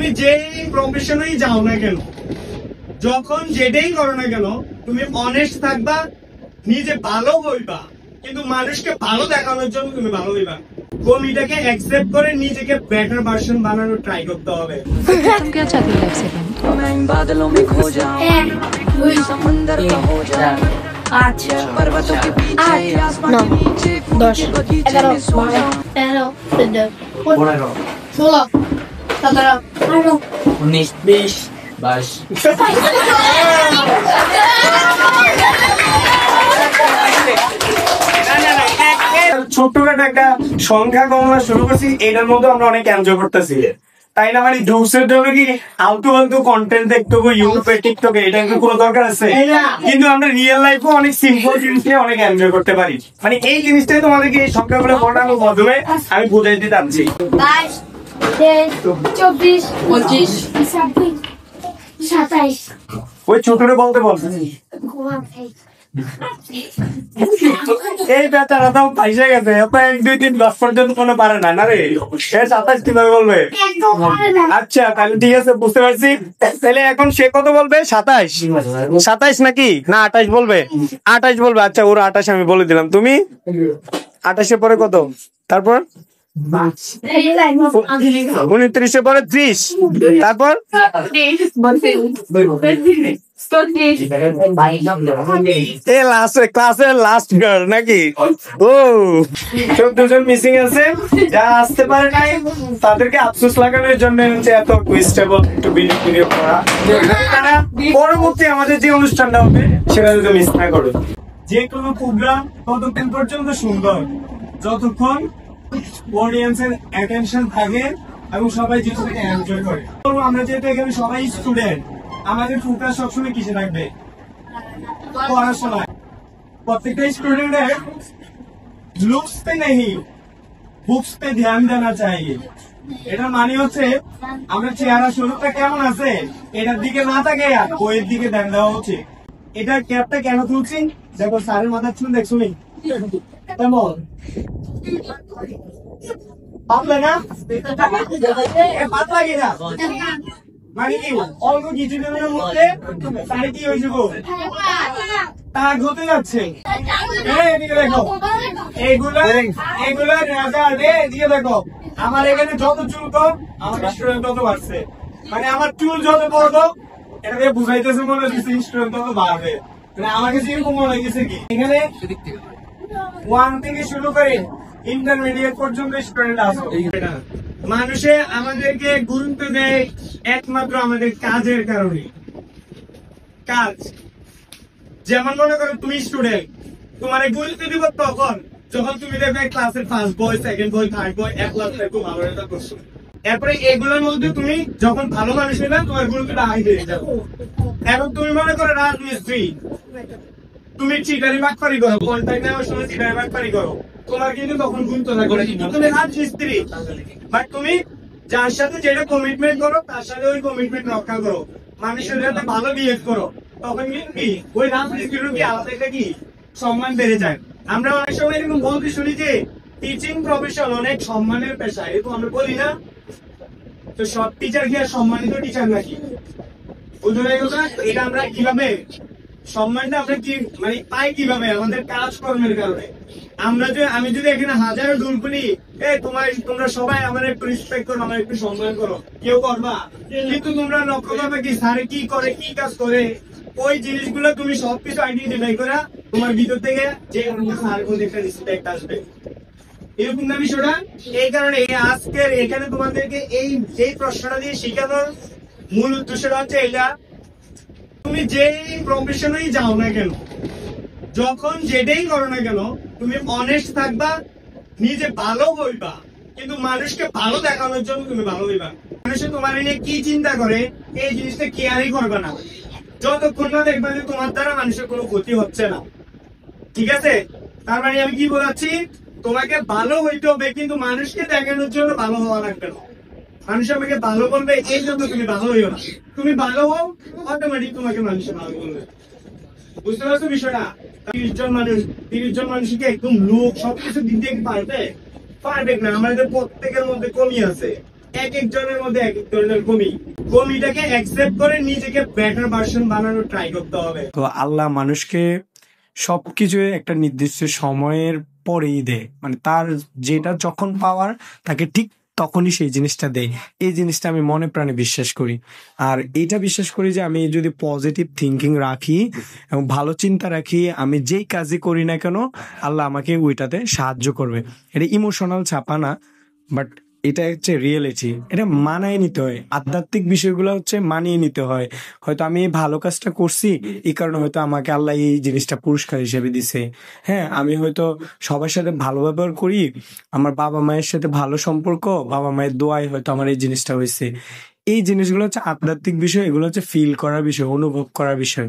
তুমি যেই প্রফেশনেই যাও না কেন, যখন যেটাই করো না কেন, তুমি অনেস্ট থাকবা, নিজে ভালো বলবা, কিন্তু মানুষকে ভালো দেখানোর জন্য তুমি ভালো দিবা। কমিটাকে অ্যাকসেপ্ট করে নিজেকে বেটার ভার্সন বানানোর ট্রাই করতে হবে। पर्वतों के पीछे आसमान के नीचे 10 11 12 13 14 16 17 18 19 20 22 ছোট্টখাটো একটা সংখ্যা গণনা শুরু করছি, এটার মধ্যে আমরা অনেক এনজয় করতেছি, তাই না? মানে জোকসের হবে কি আলতু ফালতু কন্টেন্ট দেখতে হবে ইউটিউবে টিকটকে, এটা কি কোনো দরকার আছে? কিন্তু আমরা রিয়েল লাইফে অনেক সিম্পল জিনিস নিয়ে অনেক এনজয় করতে পারি। মানে এই জিনিসটাই তোমাদেরকে এই সংখ্যাগুলো পড়ানোর মাধ্যমে আমি বুঝাইতে চাচ্ছি। 22 23 24 25 27 ওই ছোটরে বলতে বলছি এই বেচারা তো পাইসে গেছে, 1 2 3 10 পর্যন্ত কোনো পারে না, না রে? 27 কিভাবে বলবে? আচ্ছা তাহলে ঠিক আছে, বুঝতে পারছি। তাহলে এখন সে কত বলবে? 27 নাকি না 28 বলবে? 28 বলবে। আচ্ছা ওর 28 আমি বলে দিলাম। তুমি 28 এর পরে কত? তারপর 29 এর পরে 30, তারপর ক্লাসের লাস্ট গার্ল নাকি? ও 14 জন মিসিং আছে, যারা আসতে পারে নাই তাদেরকে আফসোস লাগানোর জন্য এত কুইজটেবল একটু ভিডিও করা। পরবর্তী আমাদের যে অনুষ্ঠানটা হবে সেটা যদি মিস না করো। যে কোনো প্রোগ্রাম ততক্ষণ পর্যন্ত সুন্দর যতক্ষণ অডিয়েন্সের অ্যাটেনশন থাকে এবং সবাই জিনিসটাকে এনজয় করে। আমরা যেহেতু এখানে সবাই স্টুডেন্ট, আমাদের ফোকাস সবসময় কিসে থাকবে? পড়াশোনায়। প্রত্যেকটা স্টুডেন্টের লুকস पे नहीं বুকস पे ध्यान देना चाहिए। এটার মানে হচ্ছে আমরা চেহারা স্বরূপটা কেমন আছে এটার দিকে না তাকিয়ে বইয়ের দিকে ধ্যান দেওয়া উচিত। এটা ক্যাপটা কেন তুলছি? দেখো স্যারের মাথার চুল দেখছো নি কেমন পাতলা না? পাতলা কিনা মানে কি অল্প কিছুদিনের মধ্যে তার কি হয়েছে গো? তার হতে যাচ্ছে। দেখো এগুলো রেজাল্ট দিয়ে দেখো আমার এখানে যত চুল কম আমার স্টুডেন্ট তত বাড়ছে। মানে আমার চুল যত বড় এটা দিয়ে বুঝাইতেছে মনে হচ্ছে স্টুডেন্ট তত বাড়বে। মানে আমার কাছে এরকম মনে হয়েছে কি এখানে 1 থেকে শুরু করে ইন্টারমিডিয়েট পর্যন্ত স্টুডেন্ট আছে। মানুষে আমাদেরকে গুরুত্ব দেয় একমাত্র আমাদের কাজের কারণে। কাজ যেমন মনে করো তুমি স্টুডেন্ট, তোমার গুরুত্ব দিব তখন যখন তুমি দেখবে ক্লাসের first boy, second boy, third বয় 1 লাখ খুব ভালো রেজাল্ট করছো। এরপরে এগুলোর মধ্যে তুমি যখন ভালো মানুষ হবে তোমার গুরুত্বটা হাই হয়ে যাবে। এবং তুমি মনে করো রাজমিস্ত্রি, তুমি চিটারি বাটপারি করো, কন্ট্রাক্ট নেওয়ার সময় চিটারি বাটপারি করো, তোমার কিন্তু তখন গুরুত্ব থাকবে। তুমি রাজমিস্ত্রি, বাট তুমি যার সাথে যেটা কমিটমেন্ট করো তার সাথে ওই কমিটমেন্ট রক্ষা করো, মানুষের সাথে ভালো বিহেভ করো, তখন কিন্তু কি ওই রাজমিস্ত্রির কি আলাদা একটা কি সম্মান বেড়ে যায়। আমরা অনেক সময় এরকম বলতে শুনি যে টিচিং প্রফেশন অনেক সম্মানের পেশা, এরকম আমরা বলি না? তো সব টিচার কি আর সম্মানিত টিচার নাকি? এটা আমরা কিভাবে সম্মানটা আমরা কি মানে পাই কিভাবে? আমাদের কাজকর্মের কারণে। আমি যদি এখানে হাজারো দূর করি তোমরা সবাই আমার একটু রেসপেক্ট করো, আমার একটু সম্মান করো, কেউ করবা? কিন্তু তোমরা লক্ষ্য করবে কি স্যারে কি করে, কি কাজ করে, ওই জিনিসগুলো তুমি সবকিছু আইডেন্টিফাই করা তোমার ভিতর থেকে যে স্যারের প্রতি একটা রেসপেক্ট আসবে। এরকম না বিষয়টা? এই কারণে আজকের এখানে তোমাদেরকে এই প্রশ্নটা দিয়ে শেখানোর মূল উদ্দেশ্যটা হচ্ছে এটা, তুমি যেই প্রফেশনেই যাও না কেন, যখন যেটাই করো না কেন, তুমি অনেস্ট থাকবা, নিজে ভালো বলবা, কিন্তু মানুষকে ভালো দেখানোর জন্য তুমি ভালো দিবা। মানুষে তোমার নিয়ে কি চিন্তা করে এই জিনিসটা কেয়ারই করবে না যতক্ষণ না দেখবে যে তোমার দ্বারা মানুষের কোনো ক্ষতি হচ্ছে না। ঠিক আছে? তার মানে আমি কি বোঝাচ্ছি, তোমাকে ভালো হইতে হবে কিন্তু মানুষকে দেখানোর জন্য ভালো হওয়া লাগবে না। মানুষ আমাকে ভালো বলবে এই জন্য তুমি ভালো হইও না, তুমি ভালো হও অটোমেটিক তোমাকে মানুষে ভালো বলবে। বুঝতে পারছো বিষয়টা? 30 জন মানুষকে একদম লোক সবকিছু দিক দিয়ে পারবে না। আমাদের প্রত্যেকের মধ্যে কমি আছে। এক একজনের মধ্যে এক এক ধরনের কমিটাকে অ্যাকসেপ্ট করে নিজেকে বেটার ভার্সন বানানোর ট্রাই করতে হবে। তো আল্লাহ মানুষকে সবকিছু একটা নির্দিষ্ট সময়ের পরেই দেয়, মানে তার যেটা যখন পাওয়ার তাকে ঠিক তখনই সেই জিনিসটা দেয়। এই জিনিসটা আমি মনে প্রাণে বিশ্বাস করি। আর এটা বিশ্বাস করি যে আমি যদি পজিটিভ থিঙ্কিং রাখি এবং ভালো চিন্তা রাখি, আমি যেই কাজই করি না কেন আল্লাহ আমাকে ওইটাতে সাহায্য করবে। এটা ইমোশনাল ছাপা না, বাট এটা হচ্ছে রিয়েলিটি। এটা মানায় নিতে হয়, আধ্যাত্মিক বিষয়গুলো হচ্ছে মানিয়ে নিতে হয়। হয়তো আমি এই ভালো কাজটা করছি, এই কারণে হয়তো আমাকে আল্লাহ এই জিনিসটা পুরস্কার হিসেবে দিছে। হ্যাঁ, আমি হয়তো সবার সাথে ভালো ব্যবহার করি, আমার বাবা মায়ের সাথে ভালো সম্পর্ক, বাবা মায়ের দোয়ায় হয়তো আমার এই জিনিসটা হয়েছে। এই জিনিসগুলো হচ্ছে আধ্যাত্মিক বিষয়, এগুলো হচ্ছে ফিল করার বিষয়, অনুভব করার বিষয়,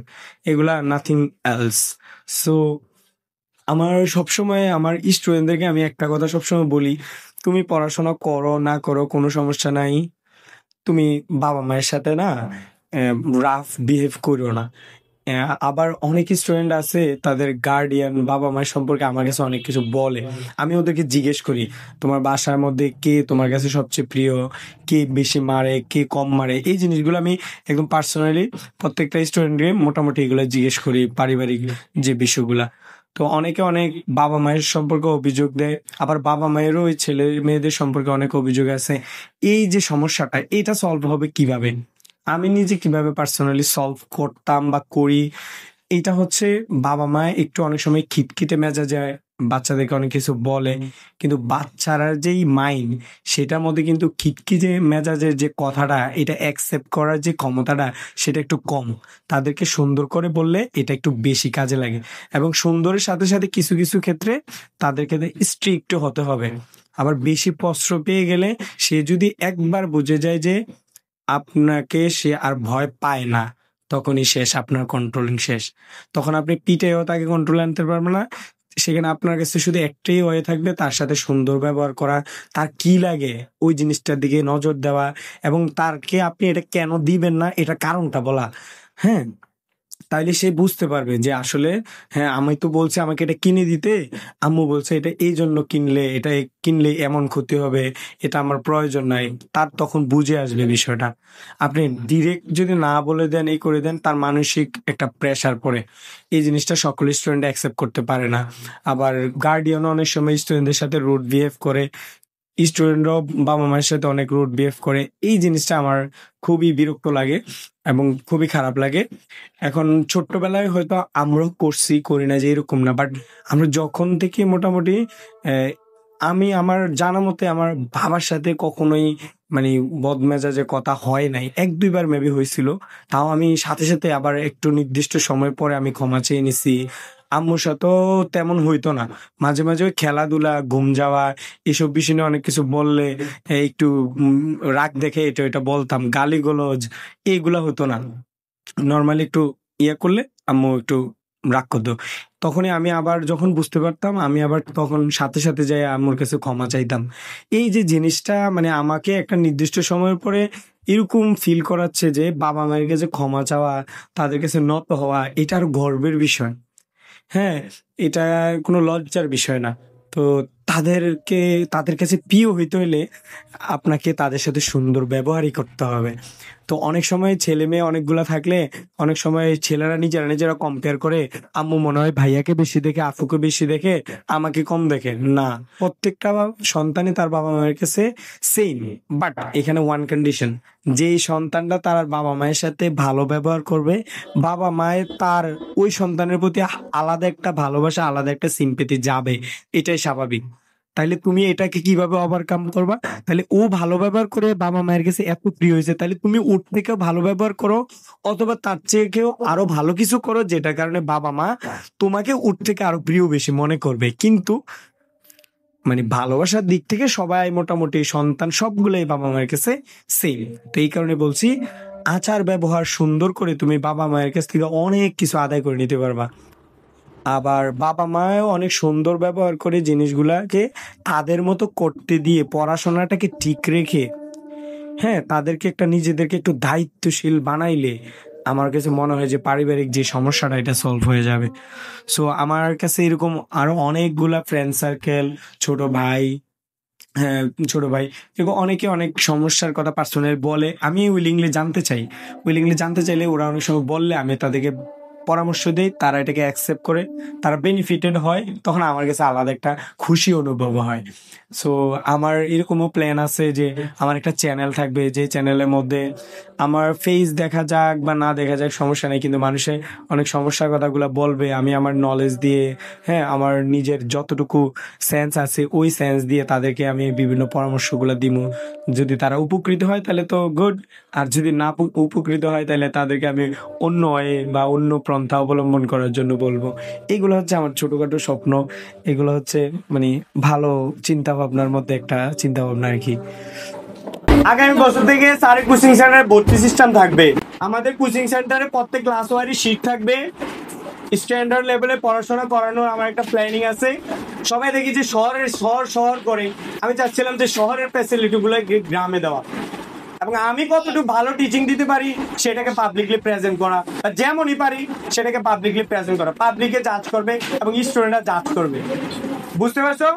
এগুলা নাথিং এলস। সো আমার সবসময় আমার স্টুডেন্টদেরকে আমি একটা কথা সবসময় বলি, তুমি পড়াশোনা করো না করো কোনো সমস্যা নাই, তুমি বাবা মায়ের সাথে না রাফ বিহেভ করো না। আবার অনেক স্টুডেন্ট আছে তাদের গার্ডিয়ান বাবা মায়ের সম্পর্কে আমার কাছে অনেক কিছু বলে, আমি ওদেরকে জিজ্ঞেস করি তোমার বাসার মধ্যে কে তোমার কাছে সবচেয়ে প্রিয়, কে বেশি মারে কে কম মারে, এই জিনিসগুলো আমি একদম পার্সোনালি প্রত্যেকটা স্টুডেন্টকে মোটামুটি এগুলো জিজ্ঞেস করি, পারিবারিক যে বিষয়গুলা। তো অনেকে অনেক বাবা মায়ের সম্পর্কে অভিযোগ দেয়, আবার বাবা মায়েরও ওই ছেলে মেয়েদের সম্পর্কে অনেক অভিযোগ আছে। এই যে সমস্যাটা, এটা সলভ হবে কিভাবে, আমি নিজে কিভাবে পার্সোনালি সলভ করতাম বা করি, এইটা হচ্ছে বাবা মা একটু অনেক সময় খিটখিটে মেজাজে বাচ্চাদেরকে অনেক কিছু বলে, কিন্তু বাচ্চারা যেই মাইন্ড সেটার মধ্যে কিন্তু খিটখিটে মেজাজের যে কথাটা, এটা অ্যাকসেপ্ট করার যে ক্ষমতাটা সেটা একটু কম। তাদেরকে সুন্দর করে বললে এটা একটু বেশি কাজে লাগে, এবং সুন্দরের সাথে সাথে কিছু কিছু ক্ষেত্রে তাদেরকে স্ট্রিক্ট হতে হবে। আবার বেশি প্রশ্র পেয়ে গেলে সে যদি একবার বুঝে যায় যে আপনাকে সে আর ভয় পায় না, তখনই শেষ, আপনার কন্ট্রোলিং শেষ। তখন আপনি পিটেও তাকে কন্ট্রোলে আনতে পারবেন না। সেখানে আপনার কাছে শুধু একটাই ওয়ে থাকবে, তার সাথে সুন্দর ব্যবহার করা, তার কি লাগে ওই জিনিসটার দিকে নজর দেওয়া, এবং তারকে আপনি এটা কেন দিবেন না এটা কারণটা বলা। হ্যাঁ, তাইলে সে বুঝতে পারবে যে আসলে হ্যাঁ আমি তো বলছি আমাকে এটা কিনে দিতে, আম্মু বলছে এটা এই জন্য কিনলে, এটা কিনলে এমন ক্ষতি হবে, এটা আমার প্রয়োজন নাই, তার তখন বুঝে আসবে বিষয়টা। আপনি ডিরেক্ট যদি না বলে দেন, এই করে দেন, তার মানসিক একটা প্রেসার পড়ে, এই জিনিসটা সকল স্টুডেন্ট অ্যাকসেপ্ট করতে পারে না। আবার গার্ডিয়ানও অনেক সময় স্টুডেন্টদের সাথে রুড বিহেভ করে, স্টুডেন্টরাও বাবা মায়ের সাথে অনেক রুড বিহেভ করে। এই জিনিসটা আমার খুবই বিরক্ত লাগে এবং খুবই খারাপ লাগে। এখন ছোট্টবেলায় হয়তো আমরাও করছি, করি না যে এরকম না, বাট আমরা যখন থেকে মোটামুটি আমি আমার জানা মতে আমার বাবার সাথে কখনোই মানে বদমেজাজে কথা হয় নাই, এক দুইবার মেবি হয়েছিল, তাও আমি সাথে সাথে আবার একটু নির্দিষ্ট সময় পরে আমি ক্ষমা চেয়ে নিছি। আম্মুর সাথেও তেমন হইতো না, মাঝে মাঝে ওই খেলাধুলা, ঘুম যাওয়া, এসব বিষয় নিয়ে অনেক কিছু বললে একটু রাগ দেখে এটা ওইটা বলতাম, গালিগালাজ এইগুলা হতো না। নর্মালি একটু ইয়ে করলে আম্মু একটু রাগ করতো, তখনই আমি আবার যখন বুঝতে পারতাম আমি আবার তখন সাথে সাথে যাই আম্মুর কাছে ক্ষমা চাইতাম। এই যে জিনিসটা মানে আমাকে একটা নির্দিষ্ট সময়ের পরে এরকম ফিল করাচ্ছে যে বাবা মায়ের কাছে ক্ষমা চাওয়া, তাদের কাছে নত হওয়া, এটা আর গর্বের বিষয়। হ্যাঁ, এটা কোনো লজ্জার বিষয় না। তো তাদের কাছে প্রিয় হইতে হইলে আপনাকে তাদের সাথে সুন্দর ব্যবহারই করতে হবে। তো অনেক সময় ছেলে মেয়ে অনেকগুলা থাকলে অনেক সময় ছেলেরা নিজেরা কম্পেয়ার করে, আম্মু মনে হয় ভাইয়াকে বেশি দেখে, আফুকে বেশি দেখে, আমাকে কম দেখে। না, প্রত্যেকটা সন্তানই তার বাবা মায়ের কাছে সেম, বাট এখানে ওয়ান কন্ডিশন, যেই সন্তানটা তার বাবা মায়ের সাথে ভালো ব্যবহার করবে, বাবা মায়ের তার ওই সন্তানের প্রতি আলাদা একটা ভালোবাসা, আলাদা একটা সিম্পেথি যাবে, এটাই স্বাভাবিক। তাইলে তুমি এটাকে কিভাবে ওভারকাম করবা? তাহলে ও ভালো ব্যবহার করে বাবা মায়ের কাছে এত প্রিয় হয়েছে, তাহলে তুমি ওর থেকে ভালো ব্যবহার করো, অথবা তার চেয়ে কেউ আরো ভালো কিছু করো, যেটা কারণে বাবা মা তোমাকে ওর থেকে আরো প্রিয় বেশি মনে করবে। কিন্তু মানে ভালোবাসার দিক থেকে সবাই মোটামুটি সন্তান সবগুলোই বাবা মায়ের কাছে সেম। তো এই কারণে বলছি, আচার ব্যবহার সুন্দর করে তুমি বাবা মায়ের কাছ থেকে অনেক কিছু আদায় করে নিতে পারবা। আবার বাবা মাও অনেক সুন্দর ব্যবহার করে জিনিসগুলাকে তাদের মতো করতে দিয়ে, পড়াশোনাটাকে ঠিক রেখে, হ্যাঁ তাদেরকে একটা নিজেদেরকে একটু দায়িত্বশীল বানাইলে আমার কাছে মনে হয় যে পারিবারিক যে সমস্যাটা এটা সলভ হয়ে যাবে। সো আমার কাছে এরকম আরো অনেকগুলা ফ্রেন্ড সার্কেল, ছোট ভাই, হ্যাঁ ছোট ভাই, এরকম অনেকে অনেক সমস্যার কথা পার্সোনাল বলে, আমি উইলিংলি জানতে চাই। উইলিংলি জানতে চাইলে ওরা অনেক সময় বললে আমি তাদেরকে পরামর্শ দিই, তারা এটাকে অ্যাকসেপ্ট করে, তারা বেনিফিটেড হয়, তখন আমার কাছে আলাদা একটা খুশি অনুভব হয়। সো আমার এরকমও প্ল্যান আছে যে আমার একটা চ্যানেল থাকবে, যে চ্যানেলের মধ্যে আমার ফেস দেখা যাক বা না দেখা যাক সমস্যা নেই, কিন্তু মানুষে অনেক সমস্যার কথাগুলো বলবে, আমি আমার নলেজ দিয়ে, হ্যাঁ আমার নিজের যতটুকু সেন্স আছে ওই সেন্স দিয়ে তাদেরকে আমি বিভিন্ন পরামর্শগুলো দিব। যদি তারা উপকৃত হয় তাহলে তো গুড, আর যদি না উপকৃত হয় তাহলে তাদেরকে আমি অন্য ওয়ে বা অন্য পন্থা অবলম্বন করার জন্য বলবো। এগুলো হচ্ছে আমার ছোটখাটো স্বপ্ন, এগুলো হচ্ছে মানে ভালো চিন্তা ভাবনার মধ্যে একটা চিন্তা ভাবনা আর কি। আগামী বছর থেকে স্যারের কোচিং সেন্টারে ভর্তি সিস্টেম থাকবে। আমাদের কোচিং সেন্টারে প্রত্যেক ক্লাস ওয়ারি শিট থাকবে, স্ট্যান্ডার্ড লেভেলে পড়াশোনা করানোর আমার একটা প্ল্যানিং আছে। সবাই দেখি যে শহর করে, আমি চাচ্ছিলাম যে শহরের ফ্যাসিলিটি গুলো গ্রামে দেওয়া, এবং আমি কতটুকু ভালো টিচিং দিতে পারি সেটাকে পাবলিকলি প্রেজেন্ট করা, বা যেমনই পারি সেটাকে পাবলিকলি প্রেজেন্ট করা, পাবলিকে জাজ করবে এবং স্টুডেন্টরা জাজ করবে। বুঝতে পারছো?